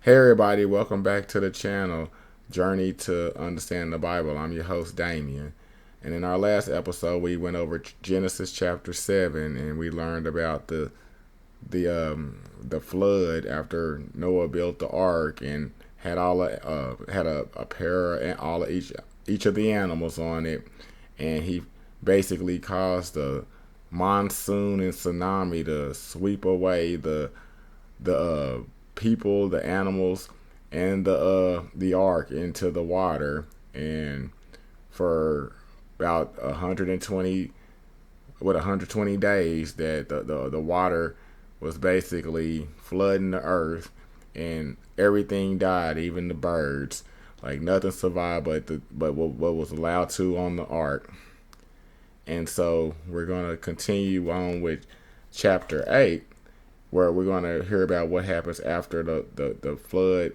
Hey everybody, welcome back to the channel, Journey to Understand the Bible. I'm your host, Damien. And in our last episode, we went over Genesis chapter 7 and we learned about the flood after Noah built the ark and had a pair and all of each of the animals on it, and he basically caused the monsoon and tsunami to sweep away the people, the animals, and the ark into the water. And for about 120 days, that the water was basically flooding the earth, and everything died, even the birds. Like nothing survived, but what was allowed to on the ark. And so we're gonna continue on with chapter 8, where we're going to hear about what happens after the flood,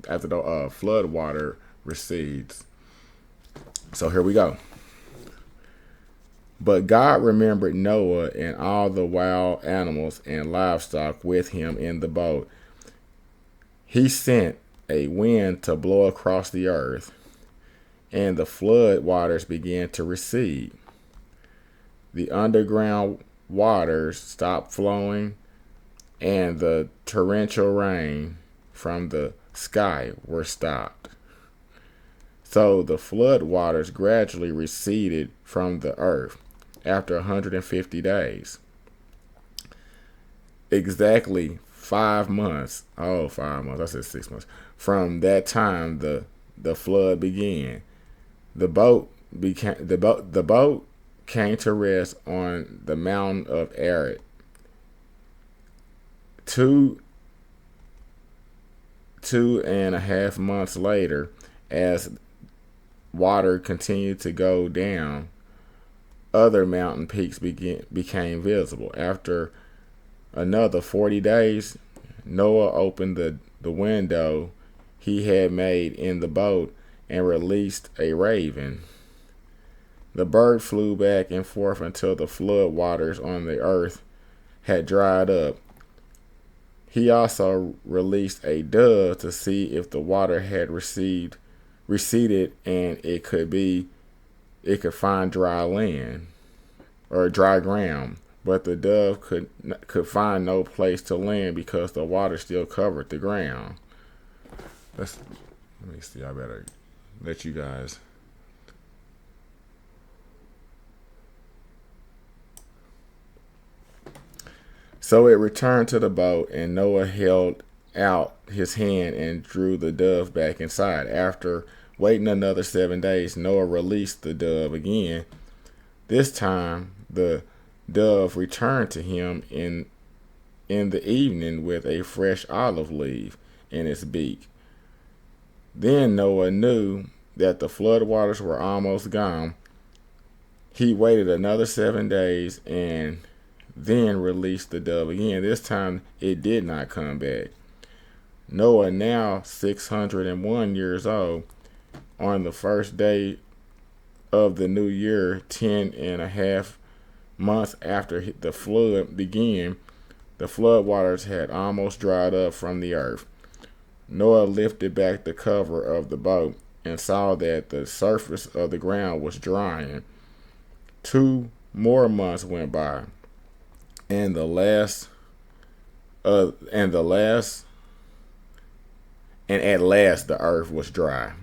after the flood water recedes. So here we go. But God remembered Noah and all the wild animals and livestock with him in the boat. He sent a wind to blow across the earth, and the flood waters began to recede. The underground waters stopped flowing, and the torrential rain from the sky were stopped. So the flood waters gradually receded from the earth after 150 days. Exactly 5 months. Oh, 5 months. I said 6 months. From that time, the flood began. The boat came to rest on the mountain of Arad. Two and a half months later, as water continued to go down, other mountain peaks became visible. After another 40 days, Noah opened the window he had made in the boat and released a raven. The bird flew back and forth until the flood waters on the earth had dried up. He also released a dove to see if the water had receded and it could find dry land or dry ground. But the dove could find no place to land because the water still covered the ground. Let me see. I better let you guys. So it returned to the boat, and Noah held out his hand and drew the dove back inside. After waiting another 7 days, Noah released the dove again. This time, the dove returned to him in the evening with a fresh olive leaf in its beak. Then Noah knew that the flood waters were almost gone. He waited another 7 days and then released the dove again. This time it did not come back. Noah, now 601 years old, on the first day of the new year, 10 and a half months after the flood began, the flood waters had almost dried up from the earth. Noah lifted back the cover of the boat and saw that the surface of the ground was drying. 2 more months went by, and the last and at last the earth was dry.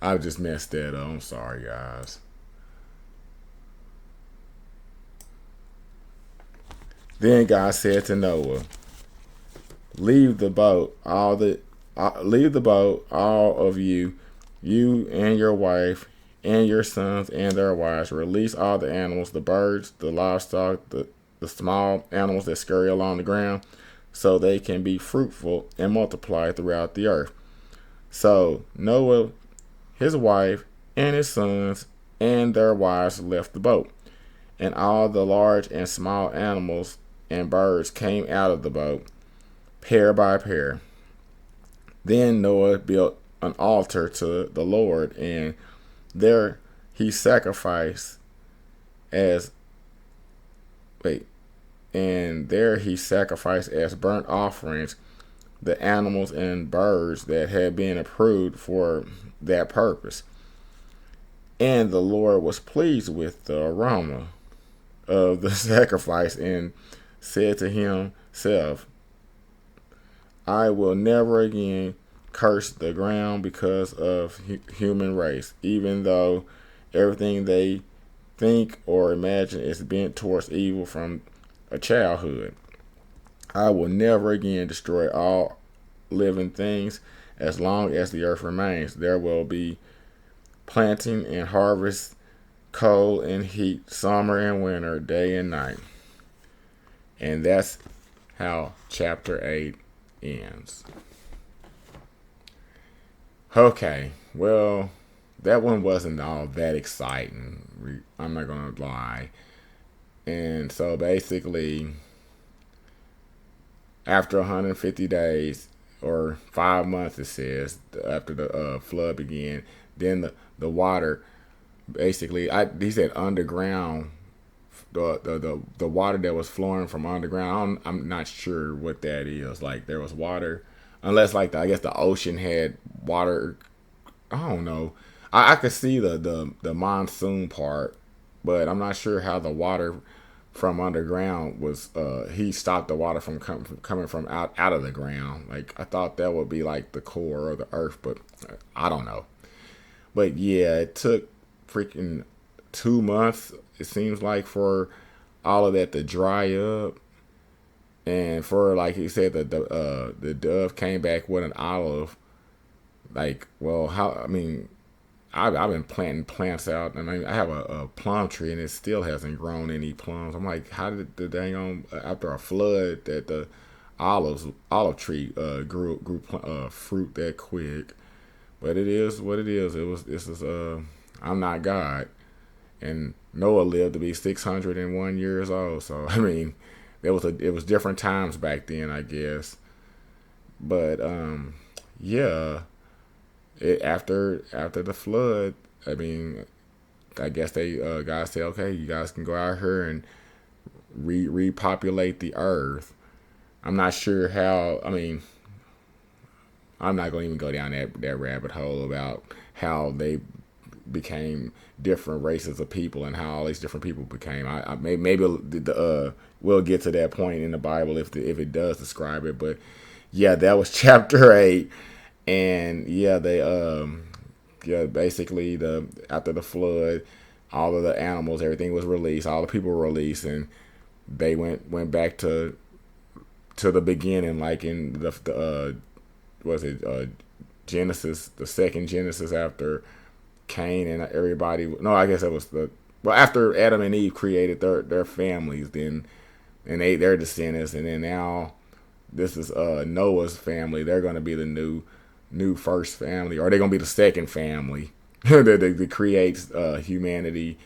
I just messed that up. I'm sorry, guys. Then God said to Noah, "Leave the boat, all of you, you and your wife, and your sons and their wives. Release all the animals, the birds, the livestock, the small animals that scurry along the ground, so they can be fruitful and multiply throughout the earth." So Noah, his wife, and his sons and their wives left the boat, and all the large and small animals and birds came out of the boat, pair by pair. Then Noah built an altar to the Lord, and there he sacrificed as wait, and there he sacrificed as burnt offerings the animals and birds that had been approved for that purpose. And the Lord was pleased with the aroma of the sacrifice and said to himself, I will never again curse the ground because of human race, even though everything they think or imagine is bent towards evil from a childhood. I will never again destroy all living things as long as the earth remains. There will be planting and harvest, cold and heat, summer and winter, day and night. And that's how chapter 8 ends. Okay, well, that one wasn't all that exciting. I'm not going to lie. And so basically, after 150 days, or 5 months, it says, after the flood began, then the water, basically, he said underground, the water that was flowing from underground. I'm not sure what that is. Like, there was water, unless like I guess the ocean had water. I don't know. I could see the monsoon part, but I'm not sure how the water from underground was. He stopped the water from coming from out of the ground. Like, I thought that would be like the core of the earth, but I don't know. But yeah, it took freaking 2 months, it seems like, for all of that to dry up, and for, like he said, the dove came back with an olive. Like, well, how? I mean, I've been planting plants out. I mean, I have a plum tree and it still hasn't grown any plums. I'm like, how did the dang on, after a flood, that the olive tree grew fruit that quick? But it is what it is. This is I'm not God. And Noah lived to be 601 years old. So I mean, it was different times back then, I guess. But yeah, after the flood, I mean, I guess they God said, okay, you guys can go out here and repopulate the earth. I'm not sure how. I mean, I'm not going to even go down that rabbit hole about how they became different races of people and how all these different people became. Maybe we'll get to that point in the Bible if it does describe it. But yeah, that was chapter 8, and yeah, they basically after the flood, all of the animals, everything was released, all the people were released, and they went back to the beginning, like in the was it Genesis, the second Genesis after Cain and everybody. No, I guess that was after Adam and Eve created their families, then and their descendants, and then now this is Noah's family. They're going to be the new first family, or they're going to be the second family that creates humanity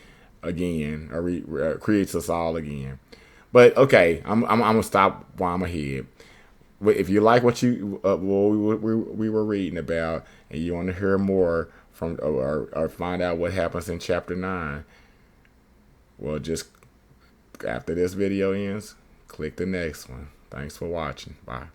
again, or creates us all again. But okay, I'm gonna stop while I'm ahead. If you like what we were reading about, and you want to hear more from or find out what happens in chapter 9, well, just after this video ends, click the next one. Thanks for watching. Bye.